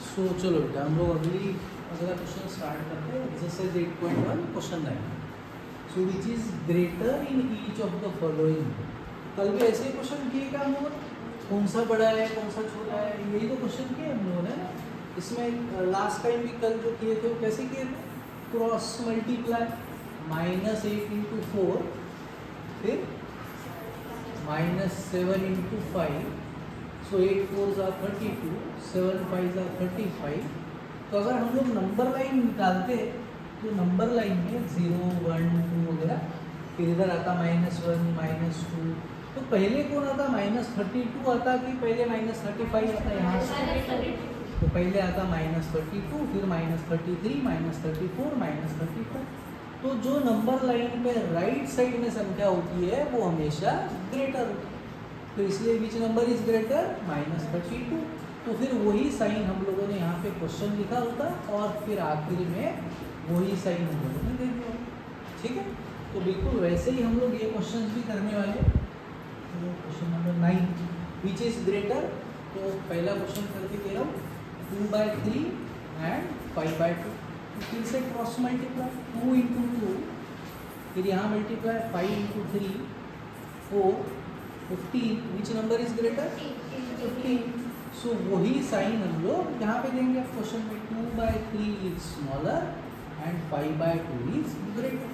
सो चलो बेटा हम लोग अगला क्वेश्चन स्टार्ट करते हैं। Exercise 8.1 question 9। So which is greater in each of the following. कल भी ऐसे ही क्वेश्चन किए क्या हम लोग? कौन सा बड़ा है कौन सा छोटा है, यही तो क्वेश्चन किए हम लोगों ने। इसमें लास्ट टाइम भी कल जो किए थे वो कैसे किए थे? क्रॉस मल्टीप्लाई -8 × 4 फिर -7 × 5। सो 8 4 32, 7 5 35। तो अगर हम लोग नंबर लाइन निकालते तो नंबर लाइन में 0 1 2 वगैरह, फिर इधर आता -1 -2। तो पहले कौन आता? -32 आता कि पहले -35 आता? यहाँ से तो पहले आता -32, फिर -33, -34, -34। तो जो नंबर लाइन पे राइट साइड में संख्या होती है वो हमेशा ग्रेटर होती है। तो इसलिए विच नंबर इज ग्रेटर? -32। तो फिर वही साइन हम लोगों ने यहाँ पे क्वेश्चन लिखा होता और फिर आखिर में वही साइन हम लोगों ने दे दिया। ठीक है, तो बिल्कुल वैसे ही हम लोग ये क्वेश्चन भी करने वाले। तो question number 9 which is greater. तो पहला क्वेश्चन करके दे रहा हूँ 2/3 एंड 5/2। फिर से क्रॉस मल्टीप्लाई 2 × 2, फिर यहाँ multiply 5 × 3 4 15। Which number is greater? 15। सो वही साइन हम लोग यहाँ पे देंगे क्वेश्चन में। 2/3 is smaller and 5/2 is greater.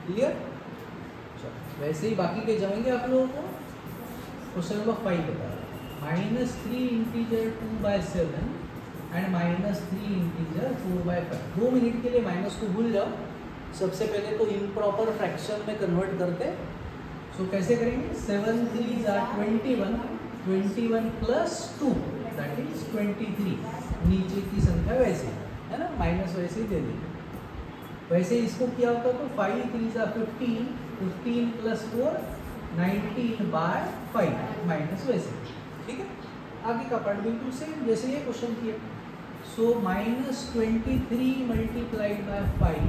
Clear? चलो वैसे ही बाकी के जमेंगे आप लोगों को। क्वेश्चन नंबर 5 बता रहा है -3 इंटीजर 2/7 एंड -3 इंटीजर 4/5। 2 मिनट के लिए माइनस को भूल जाओ। सबसे पहले तो इम्प्रॉपर फ्रैक्शन में कन्वर्ट करते। सो कैसे करेंगे? 7 3 21, 21 + 2 दैट इज 23। नीचे की संख्या वैसे है ना, माइनस वैसे ही दे देंगे। वैसे इसको किया होता तो 5 3 15, 15 + 4 19/5 माइनस वैसे। ठीक है, आगे का पार्ट बिल्कुल सेम जैसे ये क्वेश्चन किया। सो -23 × 5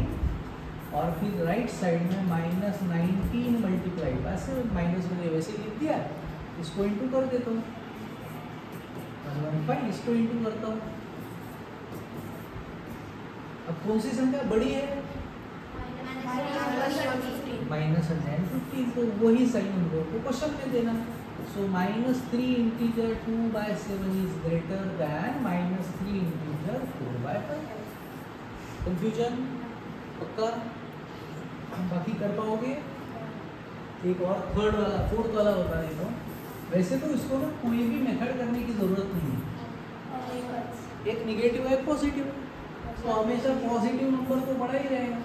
और फिर राइट साइड में -19 × 7। माइनस मैंने वैसे लिख दिया, इसको इंटू कर देता हूँ 115। इसको इंटू करता हूँ। अब कौन सी संख्या बड़ी है? -115। तो वही साइन हम लोगों को क्वेश्चन में देना। सो -3 integer 2/7 is greater than -3 integer 4/5। Confusion पक्का? बाकी कर पाओगे? एक और फोर्थ वाला बता देता हूँ। वैसे तो इसको ना कोई भी मेथड करने की जरूरत नहीं है। एक निगेटिव है, पॉजिटिव। तो हमेशा पॉजिटिव नंबर तो बड़ा ही रहेगा।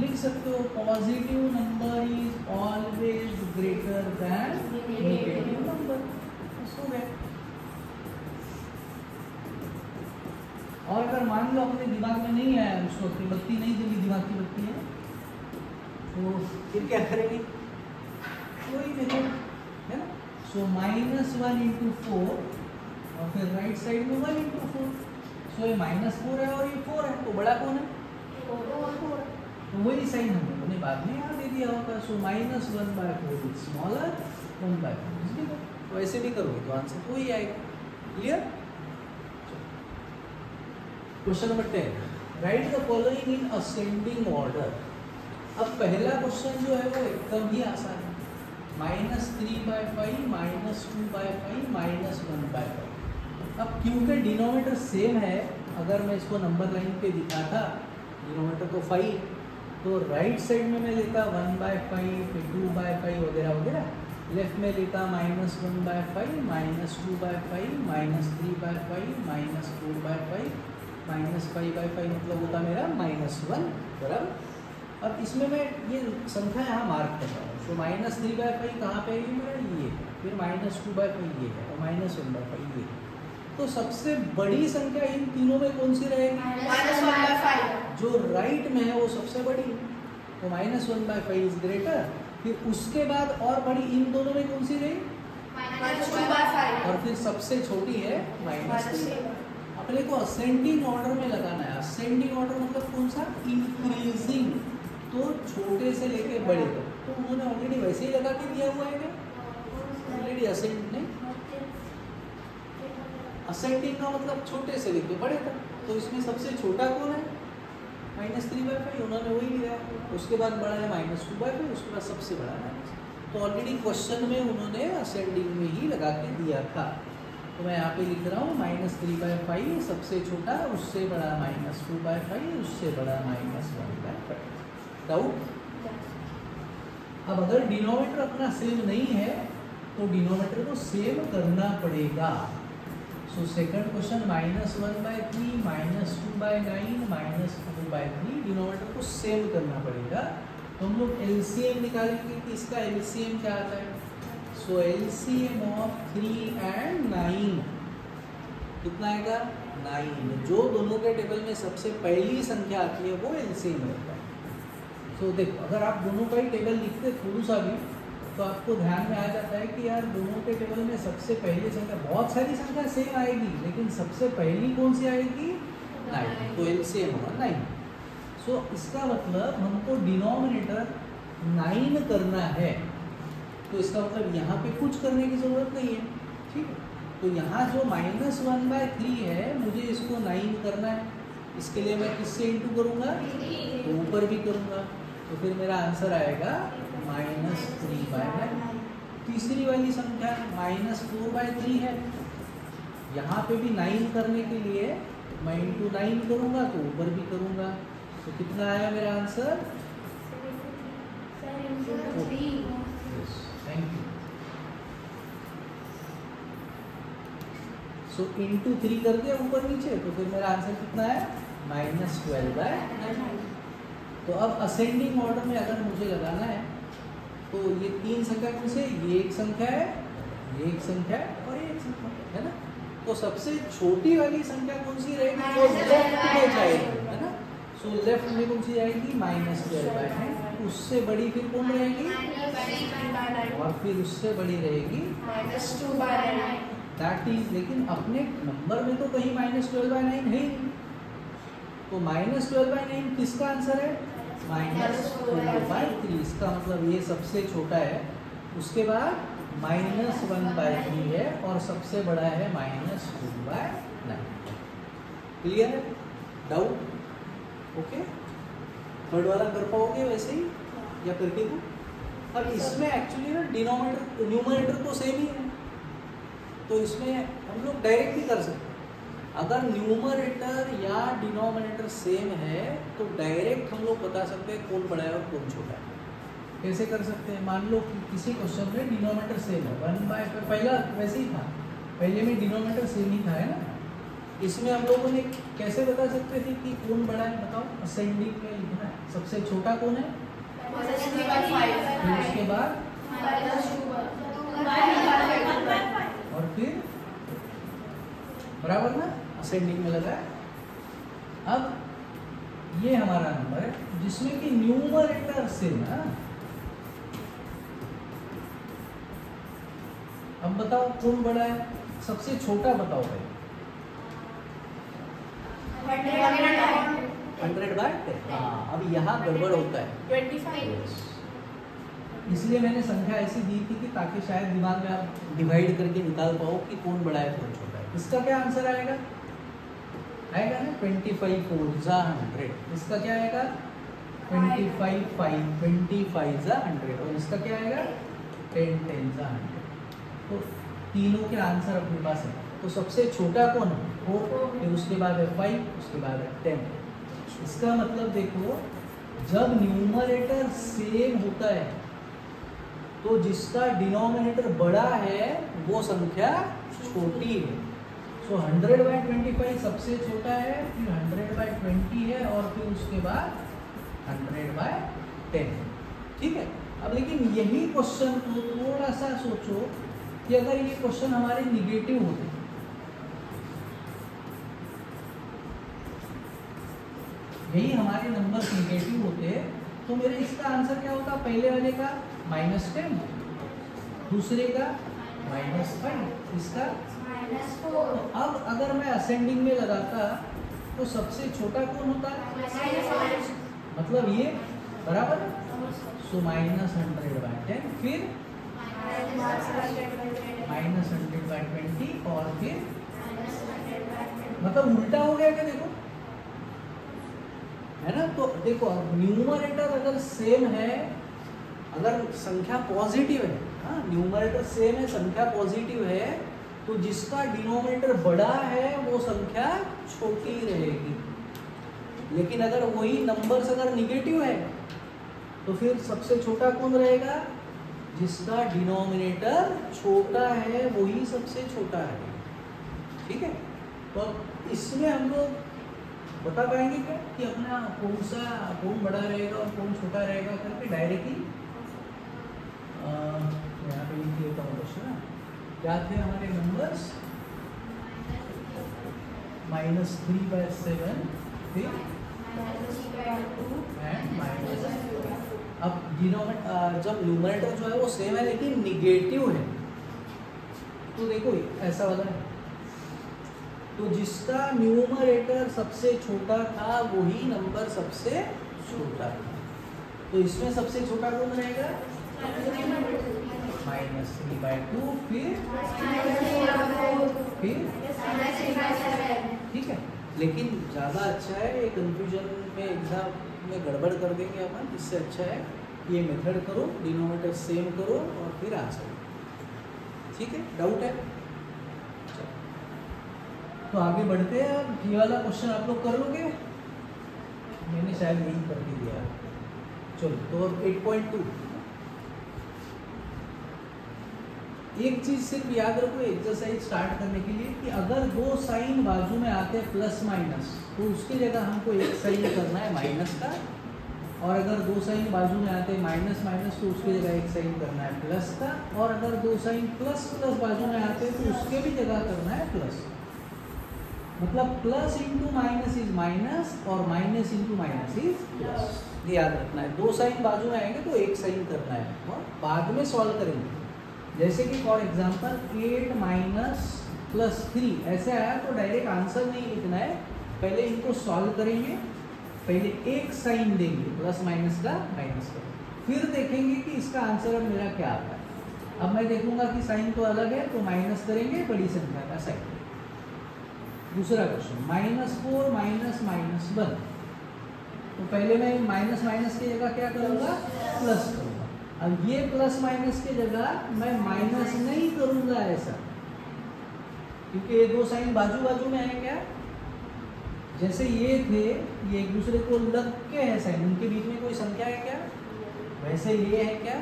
लिख सकते हो positive number is always greater than negative number. हो गया। और अगर मान लो अपने दिमाग में नहीं आया, उसको अपनी बत्ती नहीं जली, दिमाग की बत्ती है, तो फिर क्या करेंगे? कोई मेथड है ना। सो -1 × 4 और फिर राइट साइड में 1 × 4। सो ये -4 है और ये 4 है, तो बड़ा कौन है? 4। तो वही साइन हम लोगों ने बाद में यहाँ दे दिया होगा। सो -1/4 इज स्मॉलर 1/4। तो ऐसे भी करोगे तो आंसर तो ही आएगा। Clear? Question number 10 right the following in ascending order. अब पहला क्वेश्चन जो है वो एकदम ही आसान है। -3/5 -2/5 -1/5। अब क्योंकि डिनोमिनेटर सेम है, अगर मैं इसको नंबर लाइन पे दिखाता, डिनोमिनेटर तो 5, तो राइट साइड में मैं लेता 1/5 फिर 2/5 वगैरह वगैरह। लेफ्ट में लेता -1/5 -2/5 -3/5 -4/5 -5/5, मतलब होता मेरा -1 बराबर। अब इसमें मैं ये संख्या यहाँ मार्क कर रहा हूँ। तो -3/5 कहाँ पे है? मेरा ये, फिर -2/5 ये है और -1/5 ये। तो सबसे बड़ी संख्या इन तीनों में कौन सी रहेगी? -1/5। जो राइट में है वो सबसे बड़ी है, तो -1/5 इज ग्रेटर। फिर उसके बाद और बड़ी इन दोनों में कौन सी रहेगी? -2/5। और फिर सबसे छोटी है -3। अपने को असेंडिंग ऑर्डर में लगाना है। असेंडिंग ऑर्डर मतलब कौन सा? इंक्रीजिंग। तो छोटे से लेके बड़े तक। तो उन्होंने ऑलरेडी वैसे ही लगा के दिया हुआ है क्या? ऑलरेडी असेंड नहीं। असेंडिंग का मतलब छोटे से लेके बड़े तक, तो इसमें सबसे छोटा कौन है? -3/5, उन्होंने वही लिया। उसके बाद बड़ा है -2/5, उसके बाद सबसे बड़ा माइनस। तो ऑलरेडी क्वेश्चन में उन्होंने असेंडिंग में ही लगा के दिया था, तो मैं यहाँ पे लिख रहा हूँ -3/5 सबसे छोटा, उससे बड़ा -2/5, उससे बड़ा -1/5। डाउट? अब अगर डिनोमिनेटर अपना सेम नहीं है तो डिनोमिनेटर को सेम करना पड़ेगा। सो सेकंड क्वेश्चन -1/3 -2/9 -4/3, डिनोमिनेटर को सेम करना पड़ेगा। तो हम लोग एलसीएम निकालेंगे कि इसका एलसीएम क्या आता है। सो एलसीएम ऑफ 3 and 9 कितना आएगा? 9। जो दोनों के टेबल में सबसे पहली संख्या आती है वो एलसीएम रहता है। तो देखो, अगर आप दोनों का ही टेबल लिखते थोड़ा सा भी तो आपको ध्यान में आ जाता है कि यार दोनों के टेबल में सबसे पहली संख्या, बहुत सारी संख्या सेम आएगी लेकिन सबसे पहली कौन सी आएगी? 9। तो एलसीएम होगा 9। सो इसका मतलब हमको डिनोमिनेटर 9 करना है, तो इसका मतलब यहाँ पे कुछ करने की ज़रूरत नहीं है, ठीक है। तो यहाँ जो -1/3 है, मुझे इसको 9 करना है। इसके लिए मैं किससे इंटू करूँगा? तो ऊपर भी करूँगा, तो फिर मेरा आंसर आएगा -3/9। तीसरी वाली संख्या -4/3 है, यहाँ पे भी 9 करने के लिए मैं इंटू 9 करूँगा तो ऊपर भी करूँगा, तो कितना आया मेरा answer? Thank you. So into 3 कर दिया ऊपर नीचे, तो फिर मेरा आंसर कितना है? -12/9। तो अब असेंडिंग ऑर्डर में अगर मुझे लगाना है तो ये 3 संख्या कौन से? ये एक संख्या है, ये एक संख्या है और ये एक संख्या है ना। तो सबसे छोटी वाली संख्या कौन सी रहेगी? जो लेफ्ट में जाएगी, है ना। सो लेफ्ट में कौन सी जाएगी? -12/9। उससे बड़ी फिर कौन रहेगी? और फिर उससे बड़ी रहेगी -2/9। दैट इज, लेकिन अपने नंबर में तो कहीं -12/9 है ही नहीं, तो -12/9 किसका आंसर है? -4/3। इसका मतलब ये सबसे छोटा है, उसके बाद -1/3 है और सबसे बड़ा है -2/9। क्लियर है? डाउट? ओके, थर्ड वाला कर पाओगे वैसे ही या करके दो? अब इसमें एक्चुअली ना डिनोमिनेटर न्यूमरेटर तो सेम ही है, तो इसमें हम लोग डायरेक्ट भी कर सकते हैं। अगर न्यूमरेटर या डिनोमिनेटर सेम है तो डायरेक्ट हम लोग बता सकते हैं कौन बड़ा है और कौन छोटा है। कैसे कर सकते हैं? मान लो कि किसी क्वेश्चन में डिनोमिनेटर सेम है, 1/5 पहला वैसे ही था, पहले में डिनोमिनेटर सेम ही था, है ना। इसमें हम लोगों ने कैसे बता सकते थे कि कौन बड़ा है? बताओ, असेंडिंग में लिखना है, सबसे छोटा कौन है? फिर उसके बाद और फिर बराबर ना, असेंडिंग में लगा है। अब ये हमारा नंबर है जिसमें कि न्यूमरेटर सेम है। अब बताओ कौन बड़ा है? सबसे छोटा बताओ भाई। 100/10। हाँ, अब यहाँ गड़बड़ होता है 25। इसलिए मैंने संख्या ऐसी दी थी कि ताकि शायद दिमाग में आप डिवाइड करके निकाल पाओ कि कौन बड़ा है कौन छोटा है। इसका क्या आंसर आएगा? आएगा ना 25 4 100। इसका क्या आएगा? 25 5 25 100। और इसका क्या आएगा? 10 10 100। तो तीनों के आंसर अपने पास है। तो सबसे छोटा कौन है? 4, फिर उसके बाद है 5, उसके बाद है 10। इसका मतलब देखो, जब न्यूमरेटर सेम होता है तो जिसका डिनोमिनेटर बड़ा है वो संख्या छोटी है। सो 100/25 सबसे छोटा है, फिर 100/20 है और फिर उसके बाद 100/10। ठीक है। अब लेकिन यही क्वेश्चन को थोड़ा सा सोचो कि अगर ये क्वेश्चन हमारे निगेटिव होते, यही हमारे नंबर निगेटिव होते तो मेरे इसका आंसर क्या होता? पहले वाले का -10, दूसरे का -5, इसका -4। तो अब अगर मैं असेंडिंग में लगाता तो सबसे छोटा कौन होता? मतलब ये बराबर है। सो -100/10, फिर -100/20 और फिर मतलब उल्टा हो गया क्या, देखो है ना। तो देखो न्यूमरेटर अगर सेम है, अगर संख्या पॉजिटिव है, हाँ न्यूमरेटर सेम है, संख्या पॉजिटिव है, तो जिसका डिनोमिनेटर बड़ा है वो संख्या छोटी रहेगी। लेकिन अगर वही नंबर्स अगर निगेटिव है तो फिर सबसे छोटा कौन रहेगा, जिसका डिनोमिनेटर छोटा है वही सबसे छोटा है। ठीक है, तो इसमें हम लोग बता पाएंगे क्या कि अपना कौन बड़ा रहेगा और कौन छोटा रहेगा करके डायरेक्टली। यहाँ पे लिख लेता हूँ क्वेश्चन, क्या थे हमारे नंबर्स, -3/7 फिर एंड माइनस। अब डिनोमिनेटर जब न्यूमरेटर जो है वो सेम है लेकिन निगेटिव है, तो देखो ऐसा वाला है, तो जिसका न्यूमरेटर सबसे छोटा था वही नंबर सबसे छोटा था। तो इसमें सबसे छोटा कौन रहेगा, -3/2 फिर ठीक है। लेकिन ज़्यादा अच्छा है, ये कंफ्यूजन में एग्जाम में गड़बड़ कर देंगे अपन, इससे अच्छा है ये मेथड करो, डिनोमिनेटर सेम करो और फिर आंसर। ठीक है, डाउट है? तो आगे बढ़ते हैं। अब ये वाला क्वेश्चन आप लोग कर लोगे, मैंने शायद यही करके दिया। चलो तो 8.2, एक चीज सिर्फ याद रखो एक्सरसाइज स्टार्ट करने के लिए कि अगर दो साइन बाजू में आते हैं प्लस माइनस, तो उसकी जगह हमको एक साइन करना है माइनस का, और अगर दो साइन बाजू में आते हैं माइनस माइनस तो उसकी जगह एक साइन करना है प्लस का, और अगर दो साइन प्लस प्लस बाजू में आते हैं तो उसके भी जगह करना है प्लस। मतलब plus into minus is minus और minus into minus is plus, ये याद रखना है। दो साइन बाजू में आएंगे तो एक साइन करना है और बाद में सॉल्व करेंगे। जैसे कि फॉर एग्जांपल 8 - +3 ऐसे आया तो डायरेक्ट आंसर नहीं लिखना है, पहले इनको सॉल्व करेंगे, पहले एक साइन देंगे प्लस माइनस का माइनस का, फिर देखेंगे कि इसका आंसर अब मेरा क्या आता है। अब मैं देखूंगा कि साइन तो अलग है तो माइनस करेंगे बड़ी संख्या का साइन। दूसरा क्वेश्चन -4 - -1, तो पहले मैं माइनस माइनस की जगह क्या करूँगा, प्लस करूँगा। अब ये प्लस माइनस की जगह मैं माइनस नहीं करूँगा ऐसा, क्योंकि ये दो साइन बाजू बाजू में है क्या, जैसे ये थे ये एक दूसरे को लग के है साइन, उनके बीच में कोई संख्या है क्या, वैसे ये है क्या,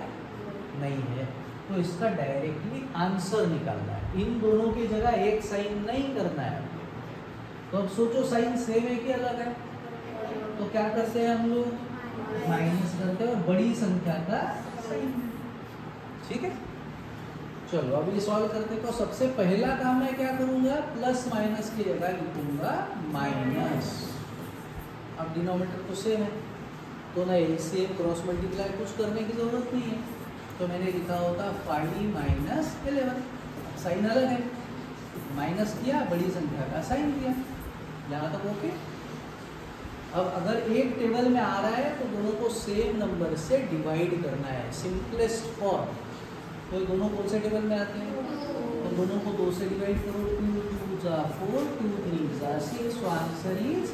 नहीं है। तो इसका डायरेक्टली आंसर निकालना है, इन दोनों की जगह एक साइन नहीं करना है। तो अब सोचो साइन सेम है कि अलग है, तो क्या करते हैं हम लोग, माइनस करते हैं और बड़ी संख्या का साइन। ठीक है, चलो अब ये सॉल्व करते हैं। तो सबसे पहला काम मैं क्या करूंगा, प्लस माइनस की जगह लिखूंगा माइनस। अब डिनोमिनेटर तो सेम है तो ना एलसीएम क्रॉस मल्टीप्लाई कुछ करने की जरूरत नहीं है, तो मैंने लिखा होता 5 - 11। साइन अलग है, माइनस किया बड़ी संख्या का साइन किया, यहाँ तक ओके। अब अगर एक टेबल में आ रहा है तो दोनों को सेम नंबर से डिवाइड करना है, सिंपलेस्ट फॉर्म। तो ये दोनों कौन से टेबल में आते हैं, तो दोनों को 2 से डिवाइड करो, 2 × 2 = 4, 2 × 3 = 6, so आंसर इज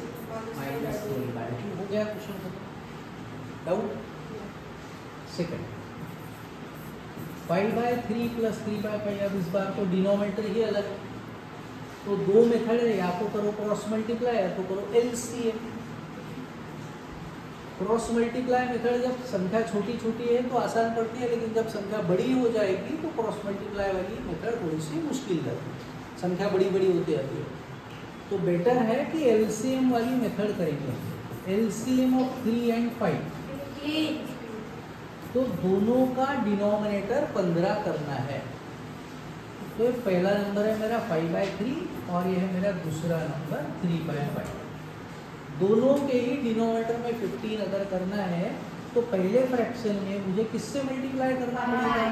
-3/2। हो गया क्वेश्चन खत्म। डाउट? सेकंड 5/3 + 3/5। अब इस बार तो डिनोमिनेटर ही अलग है, तो दो मेथड है, या तो करो क्रॉस मल्टीप्लाई या तो करो एलसीएम। क्रॉस मल्टीप्लाई मेथड जब संख्या छोटी छोटी है तो आसान पड़ती है, लेकिन जब संख्या बड़ी हो जाएगी तो क्रॉस मल्टीप्लाई वाली मेथड थोड़ी सी मुश्किल रहती है, संख्या बड़ी बड़ी होती जाती है। तो बेटर है कि एलसीएम वाली मेथड करेंगे। एलसीएम ऑफ 3 and 5, तो दोनों का डिनोमिनेटर 15 करना है। तो ये पहला नंबर है मेरा 5/3 और ये है मेरा दूसरा नंबर 3/5। दोनों के ही डिनोमिनेटर में 15 अगर करना है तो पहले फ्रैक्शन में मुझे किससे मल्टीप्लाई करना पड़ेगा,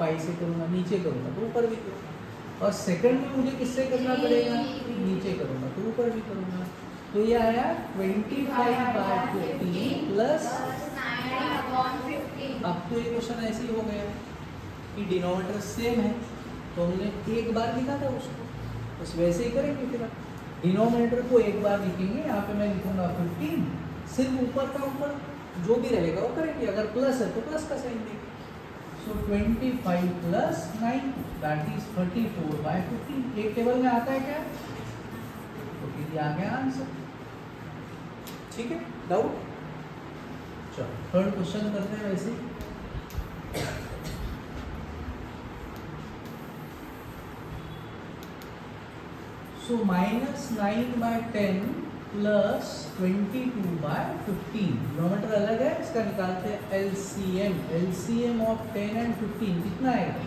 5 से करूँगा, नीचे करूँगा तो ऊपर भी करूँगा, और सेकंड में मुझे किससे करना पड़ेगा, नीचे करूँगा तो ऊपर भी करूँगा। तो ये आया 25/15 प्लस 9/15। अब तो ये क्वेश्चन ऐसे ही हो गया कि डिनोमिनेटर सेम है, तो हमने एक बार लिखा था उसको, बस वैसे ही करेंगे फिर। डिनोमिनेटर को एक बार लिखेंगे, यहाँ पे मैं लिखूंगा 15, सिर्फ ऊपर का ऊपर जो भी रहेगा वो करेंगे, अगर प्लस है तो प्लस का साइन देंगे। सो 25 प्लस 9 दैट इज 34/15। एक टेबल में आता है क्या, तो फिर आ गया आंसर। ठीक है, डाउट? चलो थर्ड क्वेश्चन करते हैं वैसे। सो -9/10 प्लस 22/15, डिनोमिनेटर अलग है, इसका निकालते हैं एलसीएम। एलसीएम ऑफ 10 एंड 15 कितना आएगा?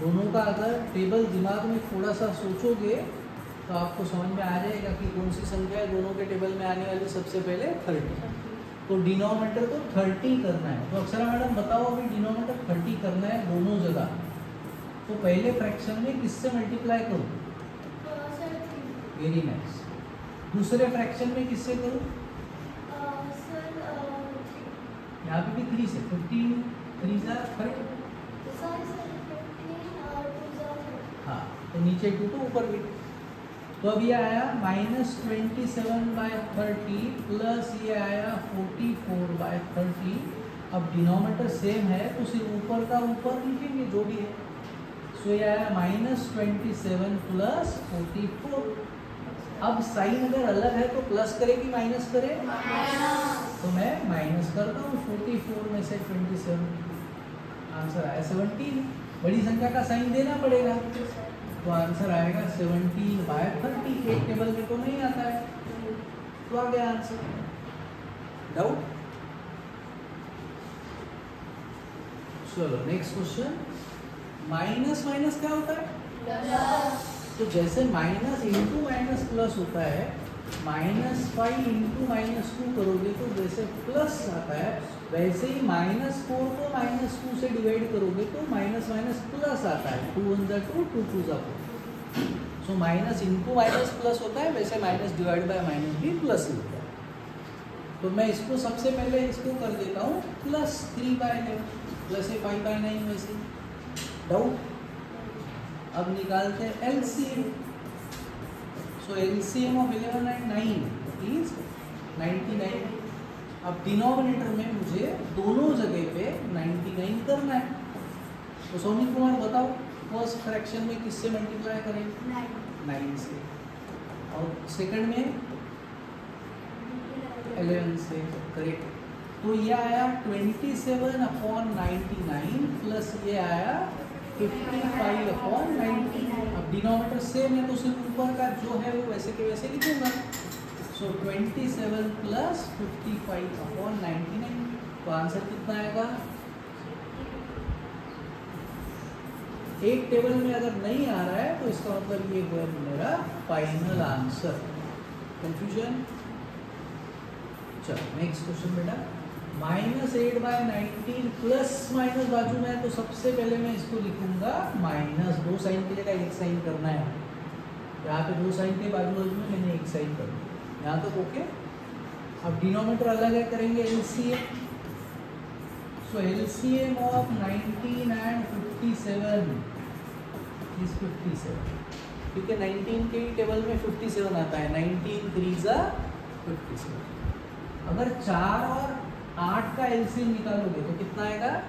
दोनों का अगर टेबल दिमाग में थोड़ा सा सोचोगे तो आपको समझ में आ जाएगा कि कौन सी संख्या है दोनों के टेबल में आने वाली सबसे पहले 30। तो डिनोमिनेटर को 30 करना है। तो अक्षरा मैडम बताओ, अभी डिनोमिनेटर 30 करना है दोनों जगह, तो पहले फ्रैक्शन में किससे मल्टीप्लाई करूँ? Very nice. दूसरे फ्रैक्शन में किससे करूँ? यहाँ पे भी 3 से। 15 3 जा 30। हाँ, तो नीचे 2 तो ऊपर भी। तो अब ये आया -27/30 प्लस ये आया 44/30। अब डिनोमिनेटर सेम है तो सिर्फ ऊपर का ऊपर लिखेंगे जो भी है। सो ये आया -27 प्लस 44। अब साइन अगर अलग है तो प्लस करे कि माइनस करे? तो मैं माइनस करता हूँ 44 में से 27, आंसर आया 17। बड़ी संख्या का साइन देना पड़ेगा, तो आंसर आएगा 17/30। एक टेबल में तो नहीं आता है, तो आ गया आंसर। डाउट? चलो नेक्स्ट क्वेश्चन। माइनस माइनस क्या होता है? तो जैसे माइनस इंटू माइनस प्लस होता है, -5 इंटू -2 करोगे तो जैसे प्लस आता है, वैसे ही -4 को -2 से डिवाइड करोगे तो माइनस माइनस प्लस आता है। 2 1 जा 2, 2 2 जा 4। So minus into minus plus होता है, वैसे माइनस डिवाइड बाय माइनस भी प्लस ही होता है। तो मैं इसको सबसे पहले इसको कर देता हूँ प्लस 3/11 प्लस 5/9 वैसे। डाउट? अब निकालते हैं LCM. So LCM of 11 and 9 is 99। अब डिनोमिनेटर में मुझे दोनों जगह पे 99 करना है। तो सोनी कुमार बताओ, फर्स्ट फ्रैक्शन में किससे मल्टीप्लाई करें? 9 से। और सेकंड में 11 से। करेक्ट। तो ये आया 27/99 प्लस ये आया 55/90। अब डिनोमिनेटर सेम है तो सिर्फ ऊपर का जो है वो वैसे के वैसे लिखूंगा। सो 27 प्लस 55/99। तो आंसर कितना आएगा? एक टेबल में अगर नहीं आ रहा है तो इसका मतलब ये हुआ मेरा फाइनल आंसर। कंफ्यूजन? चलो नेक्स्ट क्वेश्चन बेटा। -8/19 प्लस माइनस बाजू में है तो सबसे पहले मैं इसको लिखूंगा माइनस। 2 साइन की जगह 1 साइन करना है। यहाँ पे 2 साइन के बाजू बाजू में मैंने 1 साइन कर दिया। यहाँ तक ओके। अब डिनोमिनेटर अलग है, करेंगे LCM. So LCM of 19 and 57 is 57। ठीक है, 19 के टेबल में 57 आता है। 19 3 जा 57। अगर 4 और 8 का एलसीएम निकालोगे तो कितना आएगा?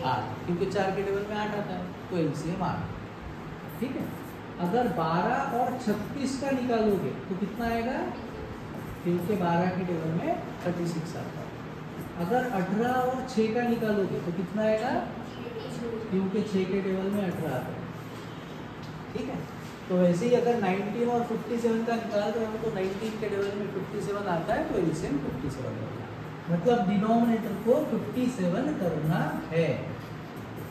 8, क्योंकि 4 के टेबल में 8 आता है तो एलसीएम 8। ठीक है। अगर 12 और 36 का निकालोगे तो कितना आएगा? क्योंकि 12 के टेबल में 36 आता है। अगर 18 और 6 का निकालोगे तो कितना आएगा? क्योंकि 6 के टेबल में 18 आता है। ठीक है। तो वैसे ही अगर 19 और 57 का निकाल रहे हो तो 19 के टेबल में 57 आता है तो एलसीएम 57 होगा। मतलब डिनोमिनेटर को 57 करना है।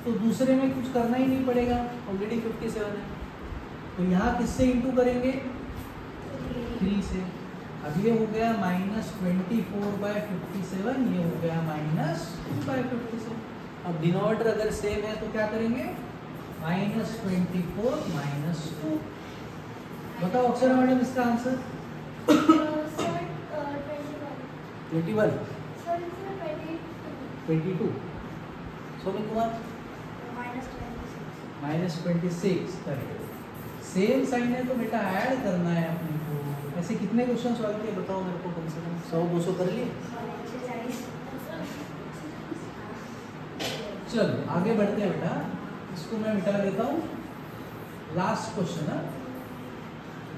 तो दूसरे में कुछ करना ही नहीं पड़ेगा, ऑलरेडी 57 है। तो यहाँ किससे इंटू करेंगे? 3 से। अब ये हो गया -24/57, ये हो गया -2/57। अब डिनोमिनेटर अगर सेम है तो क्या करेंगे? -24 -2। बताओ अक्षरा मैडम इसका answer? 21 22। Soni Kumar? -26 correct. Same sign है तो बेटा ऐड करना है अपने को। ऐसे कितने क्वेश्चन सॉल्व किए बताओ मेरे को, कम से कम 100-200 कर लिए। चलो आगे बढ़ते हैं बेटा, इसको मैं मिटा देता हूँ। लास्ट क्वेश्चन है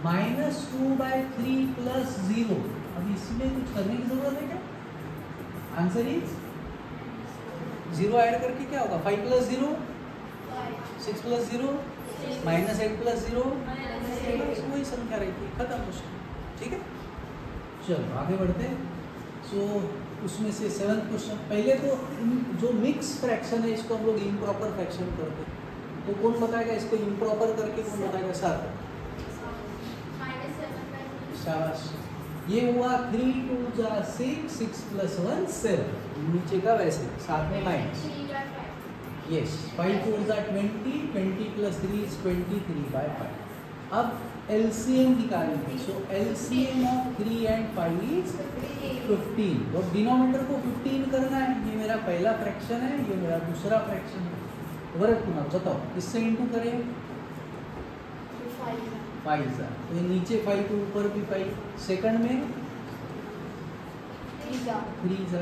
-2/3 + 0। अब इसमें कुछ करने की जरूरत है क्या? आंसर इज 0 ऐड करके क्या होगा? 5 + 0 6 + 0 -8 + 0 वही संख्या रहती है, खत्म क्वेश्चन। ठीक है, चलो आगे बढ़ते हैं। सो उसमें से 7th क्वेश्चन, पहले तो जो मिक्स फ्रैक्शन है इसको हम लोग इम्प्रॉपर फ्रैक्शन करते हैं। तो कौन बताएगा इसको इम्प्रॉपर करके? कौन बताएगा? सर, शाबाश। ये हुआ 3 × 2 = 6, 6 + 1 7। नीचे का वैसे साथ में माइनस, यस। 5 × 4 = 20, 20 + 3 = 23/5। अब LCM निकालेंगे। सो LCM ऑफ 3 and 5 इज 15। और डिनोमिनेटर को 15 करना है। ये मेरा पहला फ्रैक्शन है, ये मेरा दूसरा फ्रैक्शन है। वर्क पुनः बताओ किससे इंटू करें? 5 सा, तो ये नीचे 5 के ऊपर भी 5, सेकंड में 3 सा।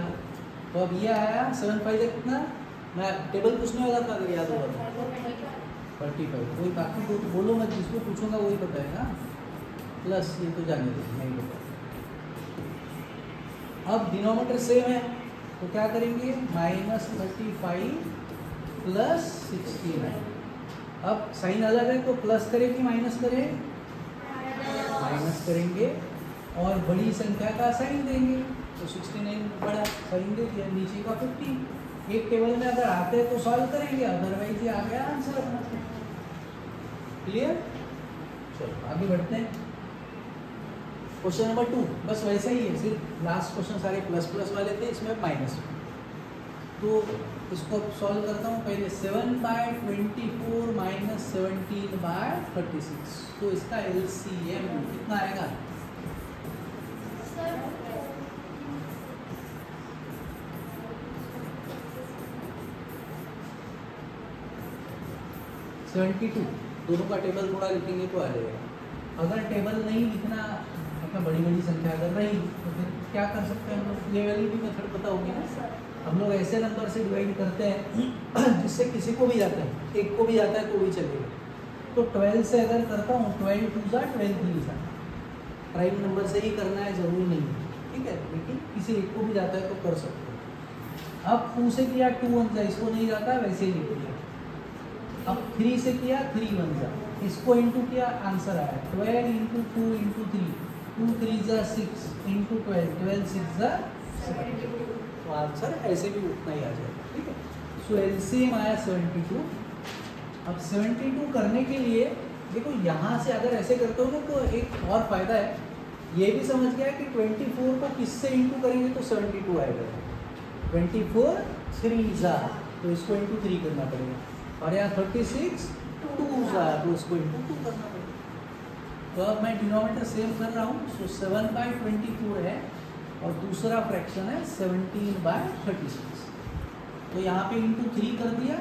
तो अब ये आया 7 5 कितना? मैं टेबल पूछने वाला था, अगर याद होगा 35। कोई बाकी को तो बोलो मत, जिसको पूछूंगा वही बताएगा। प्लस ये तो जाने दो, नहीं बता। अब डिनोमिनेटर सेम है तो क्या करेंगे? -35 + 69। अब साइन अलग है तो प्लस करें कि माइनस करें? माइनस करेंगे और बड़ी संख्या का साइन देंगे। तो 69 बड़ा साइन दे दिया, नीचे का 50। एक टेबल में अगर आते हैं तो सॉल्व करेंगे, अदरवाइज ये आ गया आंसर अपना। क्लियर? चलो आगे बढ़ते हैं। क्वेश्चन नंबर 2 बस वैसा ही है, सिर्फ लास्ट क्वेश्चन सारे प्लस वाले थे, इसमें माइनस। तो इसको सॉल्व करता हूँ। पहले 7/24 - 17/36। तो इसका LCM कितना आएगा? (72). दोनों का टेबल थोड़ा लिखेंगे तो आ जाएगा। अगर टेबल नहीं लिखना, मतलब बड़ी बड़ी संख्या अगर रही तो फिर क्या कर सकते हैं हम लोग? ये वाली भी मेथड पता होगी ना। हम लोग ऐसे नंबर से डिवाइड करते हैं जिससे किसी को भी जाता है, एक को भी जाता है तो भी चलेगा। तो 12 से अगर करता हूँ, 12 2 = 12 3 सा। प्राइम नंबर से ही करना है, जरूरी नहीं है, ठीक है, लेकिन किसी एक को भी जाता है तो कर सकते हो। अब 2 से किया 2 1 सा, इसको नहीं जाता वैसे ही लिख लिया। अब 3 से किया 3 1 सा, इसको इंटू किया, आंसर आया 12 × 2 × 3, 2 3 = 6 × 12, 12 6 = 72। तो आंसर ऐसे भी उतना ही आ जाएगा, ठीक है। सो LCM आया 72। अब 72 करने के लिए देखो, यहाँ से अगर ऐसे करते हो ना तो एक और फायदा है, ये भी समझ गया कि 24 को किससे इंटू करेंगे तो 72 आएगा। 24 3 सा, तो इसको इंटू 3 करना पड़ेगा। और यहाँ 36 2 सा, तो इसको इंटू 2 करना पड़ेगा। तो अब मैं डिनोमिनेटर सेम कर रहा हूँ। सो 7/24 है और दूसरा फ्रैक्शन है 17/36। तो यहाँ पे इंटू 3 कर दिया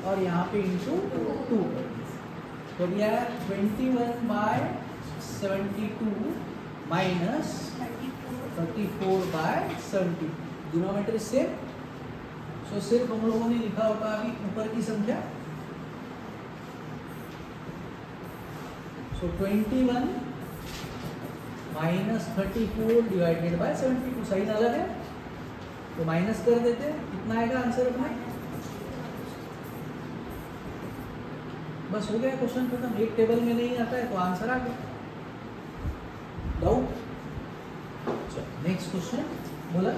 और यहाँ पे इंटू 2 कर दिया। तो अब यह 21/72 माइनस 34/70। Denominator same. सो सिर्फ हम लोगों ने लिखा होगा अभी ऊपर की संख्या। सो 21 - 34 / 72। साइन अलग है तो माइनस कर देते हैं। कितना आएगा आंसर अपना? बस हो गया क्वेश्चन खत्म। एक टेबल में नहीं आता है तो आंसर आ गया। डाउट? चलो नेक्स्ट क्वेश्चन बोला।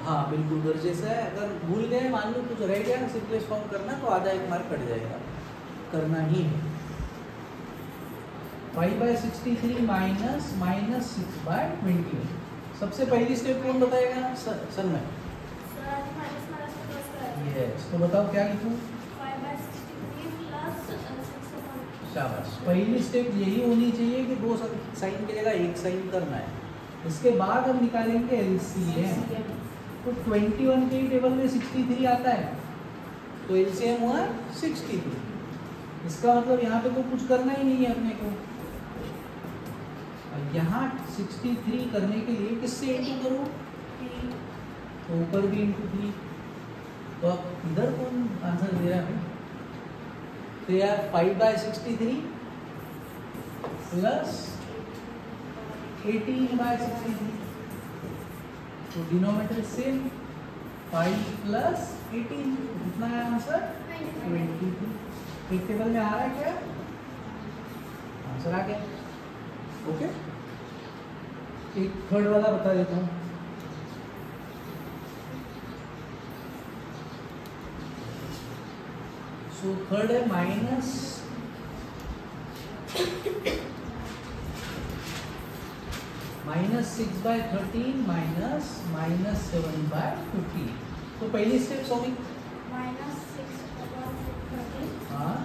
हाँ बिल्कुल दर्जे से है। अगर भूल गए, मान लो कुछ रह गया सिंपलेस्ट फॉर्म करना, तो आधा 1 मार्क कट जाएगा, करना ही है। 5/63 माइनस -6/21। सबसे पहली स्टेप कौन बताएगा? सर मैं। यस, तो बताओ क्या लिखूं? 5/63 + 6/। शाबाश। पहली स्टेप यही होनी चाहिए कि 2 साइन की जगह 1 साइन करना है। इसके बाद हम निकालेंगे LCM। तो 21 के टेबल में 63 आता है, तो एलसीएम हुआ 63। इसका मतलब यहाँ पे तो कुछ करना ही नहीं है अपने को। और यहाँ 63 करने के लिए किससे इंटू करूँ? तो ऊपर भी इंटू 3। तो अब इधर कौन आंसर दे रहा है? तो यार 5/63 प्लस 18/63, तो डिनोमिनेटर सेम 5 प्लस 18, कितना है आंसर? 22। एक टेबल में आ रहा है क्या? आंसर आ गया। ओके, एक थर्ड वाला बता देता हूँ। सो थर्ड है -6/13 -7/15। तो पहली स्टेप्स होगी हाँ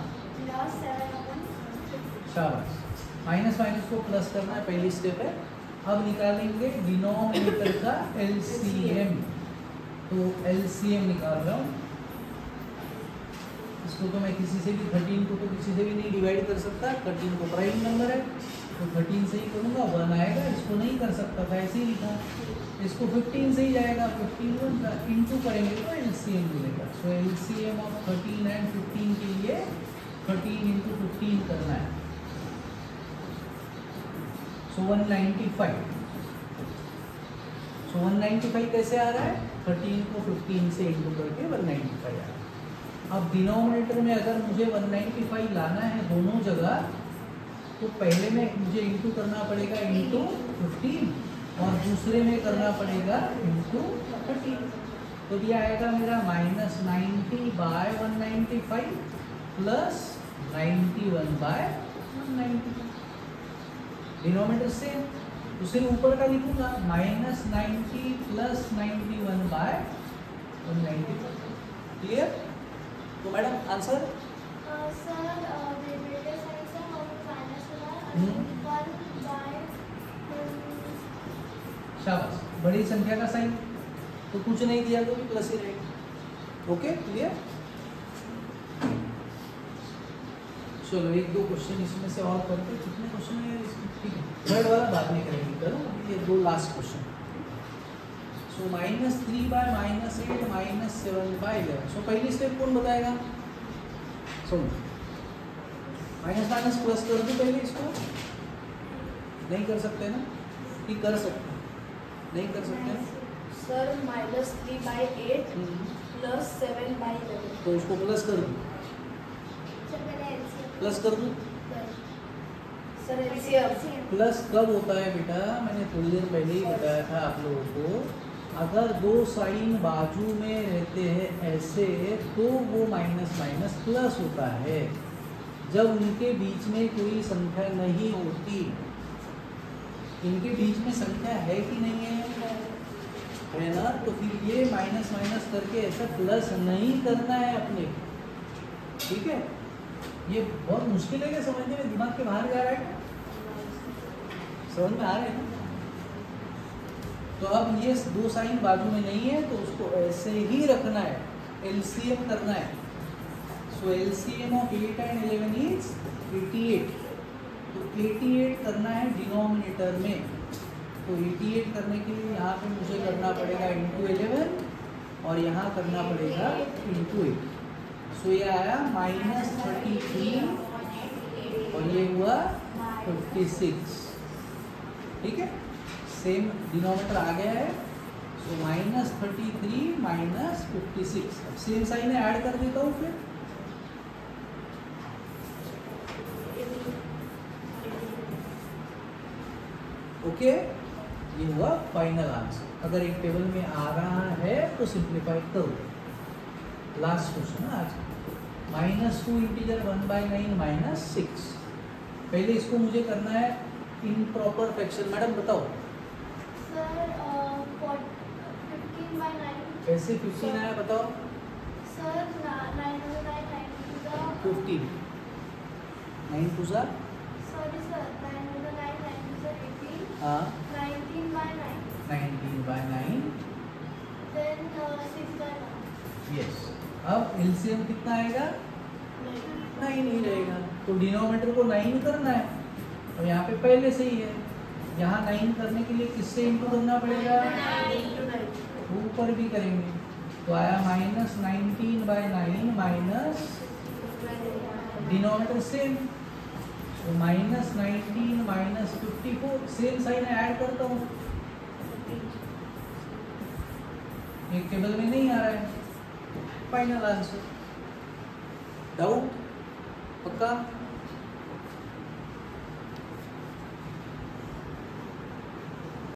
शाबाश, माइनस माइनस को प्लस करना है, पहली स्टेप है। अब निकालेंगे डिनोमिनेटर का एलसीएम। तो एलसीएम निकाल रहा हूँ। इसको तो मैं किसी से भी 13 को तो किसी से भी नहीं डिवाइड कर सकता। 13 को प्राइम नंबर है तो 13 से ही करूँगा, 1 आएगा। इसको नहीं कर सकता था, ऐसे ही लिखा। इसको 15 से ही जाएगा, 15 इंटू करेंगे तो एलसीएम मिलेगा। सो एलसीएम ऑफ 13 एंड 15 के लिए 13 इंटू 15 करना है। सो 195। सो 195 कैसे आ रहा है? 13 को 15 से इंटू करके 195 आ रहा है। अब डिनोमिनेटर में अगर मुझे 195 लाना है दोनों जगह, तो पहले में मुझे इंटू करना पड़ेगा इंटू 15 और दूसरे में करना पड़ेगा इंटू 13। तो ये आएगा मेरा -90/195 प्लस 91/195। डिनोमिनेटर सेम, तो सिर्फ ऊपर का लिखूंगा -90 प्लस 91/195। क्लियर? तो मैडम आंसर शाबाश, बड़ी संख्या का साइन तो कुछ नहीं दिया तो भी प्लस ही रहेगा। Okay clear? चलो एक दो क्वेश्चन इसमें से और करते। कितने क्वेश्चन है इसमें? ठीक है, थर्ड वाला बाद में करेंगे। करो ये दो लास्ट क्वेश्चन। सो -3/-8 -7/11। सो पहली स्टेप कौन बताएगा? सुन, माइनस माइनस प्लस कर दो पहले इसको। नहीं कर सकते ना? कि कर सकते? नहीं कर सकते ना? Sir -3/8 plus 7/11। तो इसको प्लस कर दो, प्लस कर दो। सर एलसीएम प्लस कब होता है बेटा? मैंने थोड़ी देर पहले ही बताया था आप लोगों को। अगर दो साइन बाजू में रहते हैं ऐसे, तो वो माइनस माइनस प्लस होता है। जब उनके बीच में कोई संख्या नहीं होती, इनके बीच में संख्या है कि नहीं है? है ना? तो फिर ये माइनस माइनस करके ऐसा प्लस नहीं करना है अपने। ठीक है? ये बहुत मुश्किल है क्या समझने में? दिमाग के बाहर जा रहा है? समझ में आ रहे हैं ना? तो अब ये दो साइन बाजू में नहीं है तो उसको ऐसे ही रखना है, एलसीएम करना है। सो एलसीएम ऑफ 8 एंड 11 इज 88। तो 88 करना है डिनोमिनेटर में। तो 88 करने के लिए यहाँ पे मुझे करना पड़ेगा इंटू 11 और यहाँ करना पड़ेगा इंटू 8। सो ये आया -33 और ये हुआ 56। ठीक है, सेम डिनोमिनेटर आ गया है। सो -33 -56। अब सेम साइन ऐड कर देता हूँ फिर। ओके, ये हुआ फाइनल आंसर। अगर एक टेबल में आ रहा है तो सिंप्लीफाई करो। लास्ट क्वेश्चन आज -2 इंटीजर 1/9 -6। पहले इसको मुझे करना है इम्प्रॉपर फ्रैक्शन। मैडम बताओ सर 15/9 कैसे 15 आया बताओ? सर 9 15 9 2 सा सॉरी सर 9 18 हाँ 19/9 19/9 then 6/9 यस। अब एलसीएम कितना आएगा? 9 ही रहेगा। तो डिनोमिनेटर को 9 करना है और यहाँ पे पहले से ही है। यहाँ 9 करने के लिए किससे इंटू करना पड़ेगा? ऊपर भी करेंगे तो आया -19/9 माइनस डिनोमिनेटर सेम, तो -19 माइनस 54 सेम साइन ऐड करता हूँ। एक टेबल में नहीं आ रहा है। Final answer. डाउट? पक्का?